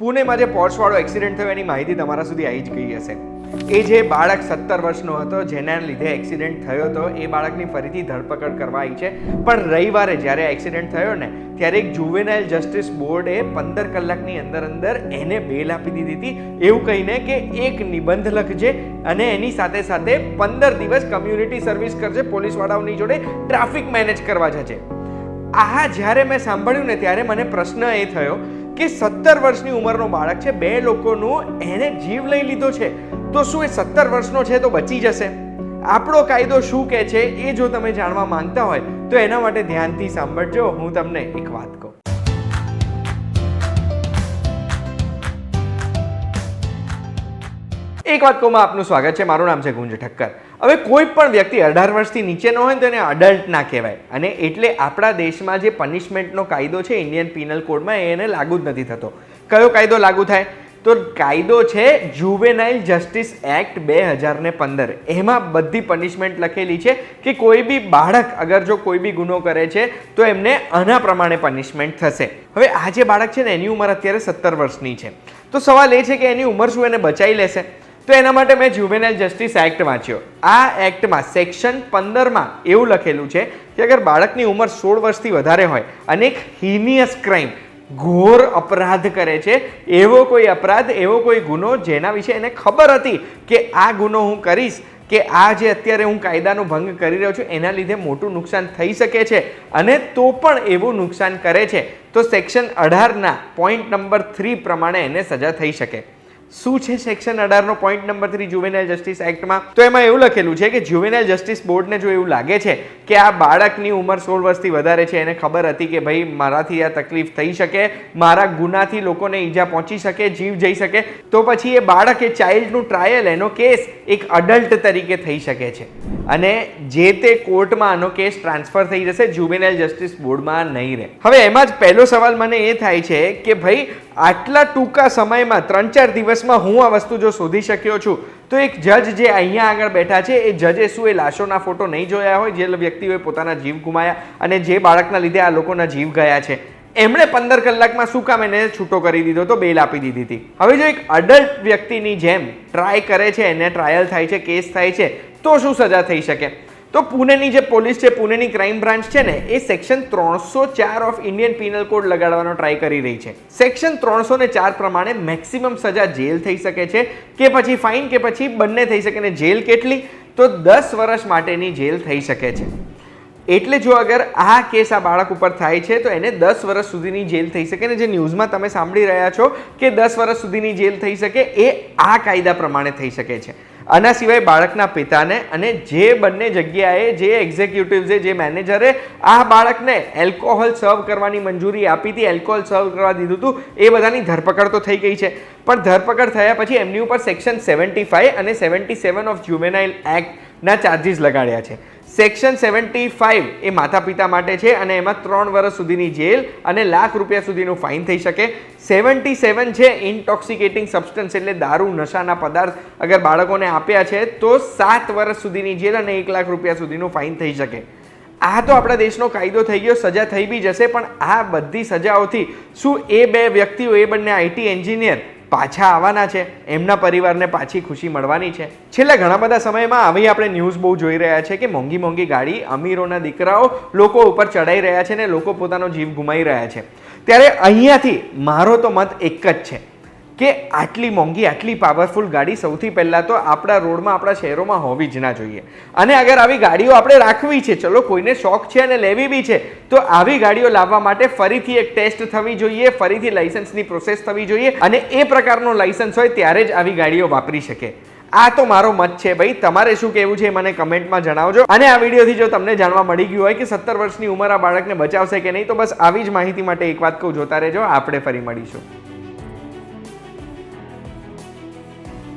પુણેમાં જે પોર્શવાળો એક્સિડન્ટ થયો એની માહિતી તમારા સુધી આવી જ ગઈ હશે. એ જે બાળક 17 વર્ષનો હતો જેના લીધે એક્સિડન્ટ થયો હતો એ બાળકની ફરીથી ધરપકડ કરવા આવી છે. પણ રવિવારે જ્યારે એક્સિડન્ટ થયો ને ત્યારે એક જુવેનાઇલ જસ્ટિસ બોર્ડે 15 કલાકની અંદર એને બેલ આપી દીધી હતી, એવું કહીને કે એક નિબંધ લખજે અને એની સાથે સાથે 15 દિવસ કમ્યુનિટી સર્વિસ કરજે, પોલીસવાળાઓની જોડે ટ્રાફિક મેનેજ કરવા જજે. આ જ્યારે મેં સાંભળ્યું ને ત્યારે મને પ્રશ્ન એ થયો કે 17 વર્ષની ઉંમરનો બાળક છે, 2 લોકોનો એને જીવ લઈ લીધો છે, તો શું એ 17 વર્ષનો છે તો બચી જશે? આપણો કાયદો શું કહે છે એ જો તમે જાણવા માંગતા હોય તો એના માટે ધ્યાનથી સાંભળજો. હું તમને એક વાત કહું. એક વાત કહું, આપનું સ્વાગત છે. મારું નામ છે ગુંજ ઠક્કર. હવે કોઈ પણ વ્યક્તિ 18 વર્ષથી નીચેનો હોય તો એને અડલ્ટ ના કહેવાય, અને એટલે આપણા દેશમાં જે પનિશમેન્ટનો કાયદો છે ઇન્ડિયન પિનલ કોડમાં એને લાગુ જ નથી થતો. કયો કાયદો લાગુ થાય? તો કાયદો છે જુવેનાઇલ જસ્ટિસ એક્ટ 2015. એમાં બધી પનિશમેન્ટ લખેલી છે કે કોઈ બી બાળક અગર જો કોઈ બી ગુનો કરે છે તો એમને આના પ્રમાણે પનિશમેન્ટ થશે. હવે આ જે બાળક છે ને એની ઉંમર અત્યારે 17 વર્ષની છે, તો સવાલ એ છે કે એની ઉંમર શું એને બચાવી લેશે? તો એના માટે મેં જુવેનાઇલ જસ્ટિસ એક્ટ વાંચ્યો. આ એક્ટમાં સેક્શન 15માં એવું લખેલું છે કે અગર બાળકની ઉંમર 16 વર્ષથી વધારે હોય અને એક હિનિયસ ક્રાઇમ, ઘોર અપરાધ કરે છે, એવો કોઈ અપરાધ, એવો કોઈ ગુનો જેના વિશે એને ખબર હતી કે આ ગુનો હું કરીશ, કે આ જે અત્યારે હું કાયદાનો ભંગ કરી રહ્યો છું એના લીધે મોટું નુકસાન થઈ શકે છે, અને તો પણ એવું નુકસાન કરે છે, તો સેક્શન 18ના પોઈન્ટ નંબર 3 પ્રમાણે એને સજા થઈ શકે. શું છે સેક્શન 18નો પોઈન્ટ નંબર 3 જુવેનાઇલ જસ્ટિસ એક્ટમાં? તો એમાં એવું લખેલું છે કે જુવેનાઇલ જસ્ટિસ બોર્ડને જો એવું લાગે છે કે આ બાળકની ઉંમર 16 વર્ષથી વધારે છે, એને ખબર હતી કે ભાઈ મારાથી આ તકલીફ થઈ શકે, મારા ગુનાથી લોકોને ઈજા પહોંચી શકે, જીવ જઈ શકે, તો પછી એ બાળક, એ ચાઇલ્ડનું ટ્રાયલ, એનો કેસ એક અડલ્ટ તરીકે થઈ શકે છે, અને જે તે કોર્ટમાં આનો કેસ ટ્રાન્સફર થઈ જશે, જુવેનાઇલ જસ્ટિસ બોર્ડમાં નહીં રહે. હવે એમાં જ પહેલો સવાલ મને એ થાય છે કે ભાઈ આટલા ટૂંકા સમયમાં 3-4 દિવસમાં હું આ વસ્તુ જો શોધી શક્યો છું, તો એક જજ જે અહીંયા આગળ બેઠા છે એ જજે શું એ લાશોના ફોટો નહીં જોયા હોય જે વ્યક્તિઓએ પોતાના જીવ ગુમાયા અને જે બાળકના લીધે આ લોકોના જીવ ગયા છે? એમણે 15 કલાકમાં શું કામ એને છૂટો કરી દીધો તો બેલ આપી દીધી હતી? હવે જો એક અડલ્ટ વ્યક્તિની જેમ ટ્રાય કરે છે, એને ટ્રાયલ થાય છે, કેસ થાય છે, તો શું સજા થઈ શકે? તો પુણેની જે પોલીસ છે, પુણેની ક્રાઇમ બ્રાન્ચ છે ને, એ section 304 of Indian penal code લગાડવાનો ટ્રાય કરી રહી છે. સેક્શન 304 પ્રમાણે મેક્સિમમ સજા જેલ થઈ શકે છે કે પછી ફાઇન કે પછી બંને થઈ શકે. ને જેલ કેટલી? તો 10 વર્ષ માટેની જેલ થઈ શકે છે. એટલે જો અગર આ કેસ આ બાળક ઉપર થાય છે તો એને 10 વર્ષ સુધીની જેલ થઈ શકે. ને જે ન્યૂઝમાં તમે સાંભળી રહ્યા છો કે 10 વર્ષ સુધીની જેલ થઈ શકે, એ આ કાયદા પ્રમાણે થઈ શકે છે. આના સિવાય બાળકના પિતાને અને જે બંને જગ્યાએ જે એક્ઝિક્યુટિવ્સે, જે મેનેજરે આ બાળકને એલ્કોહોલ સર્વ કરવાની મંજૂરી આપી હતી, એલ્કોહોલ સર્વ કરવા દીધું હતું, એ બધાની ધરપકડ તો થઈ ગઈ છે. પણ ધરપકડ થયા પછી એમની ઉપર સેક્શન 75 અને 77 ઓફ જુવેનાઇલ એક્ટના ચાર્જીસ લગાડ્યા છે. સેક્શન 75 એ માતા પિતા માટે છે અને એમાં 3 વર્ષ સુધીની જેલ અને ₹1,00,000 સુધીનું ફાઇન થઈ શકે. 77 છે ઇન્ટોક્સિકેટિંગ સબસ્ટન્સ, એટલે દારૂ, નશાના પદાર્થ અગર બાળકોને આપ્યા છે તો 7 વર્ષ સુધીની જેલ અને ₹1,00,000 સુધીનું ફાઇન થઈ શકે. આ તો આપણા દેશનો કાયદો થઈ ગયો, સજા થઈ બી જશે. પણ આ બધી સજાઓથી શું એ 2 વ્યક્તિઓ, એ બંને આઈટી એન્જિનિયર પાછા આવવાના છે? એમના પરિવારને પાછી ખુશી મળવાની છે? છેલ્લા ઘણા બધા સમયમાં આવી આપણે ન્યૂઝ બહુ જોઈ રહ્યા છે કે મોંઘી મોંઘી ગાડી, અમીરોના દીકરાઓ લોકો ઉપર ચડાઈ રહ્યા છે ને લોકો પોતાનો જીવ ગુમાવી રહ્યા છે. ત્યારે અહીંયાથી મારો તો મત એક જ છે કે આટલી મોંઘી, આટલી પાવરફુલ ગાડી સૌથી પહેલાં તો આપણા રોડમાં, આપણા શહેરોમાં હોવી જ ના જોઈએ. અને અગર આવી ગાડીઓ આપણે રાખવી છે, ચલો કોઈને શોખ છે અને લેવી બી છે, તો આવી ગાડીઓ લાવવા માટે ફરીથી એક ટેસ્ટ થવી જોઈએ, ફરીથી લાઇસન્સની પ્રોસેસ થવી જોઈએ, અને એ પ્રકારનો લાઇસન્સ હોય ત્યારે જ આવી ગાડીઓ વાપરી શકે. આ તો મારો મત છે ભાઈ. તમારે શું કહેવું છે મને કમેન્ટમાં જણાવજો. અને આ વિડીયોથી જો તમને જાણવા મળી ગયું હોય કે 17 વર્ષની ઉંમર આ બાળકને બચાવશે કે નહીં, તો બસ આવી જ માહિતી માટે એક વાત કહું, જોતા રહેજો. આપણે ફરી મળીશું.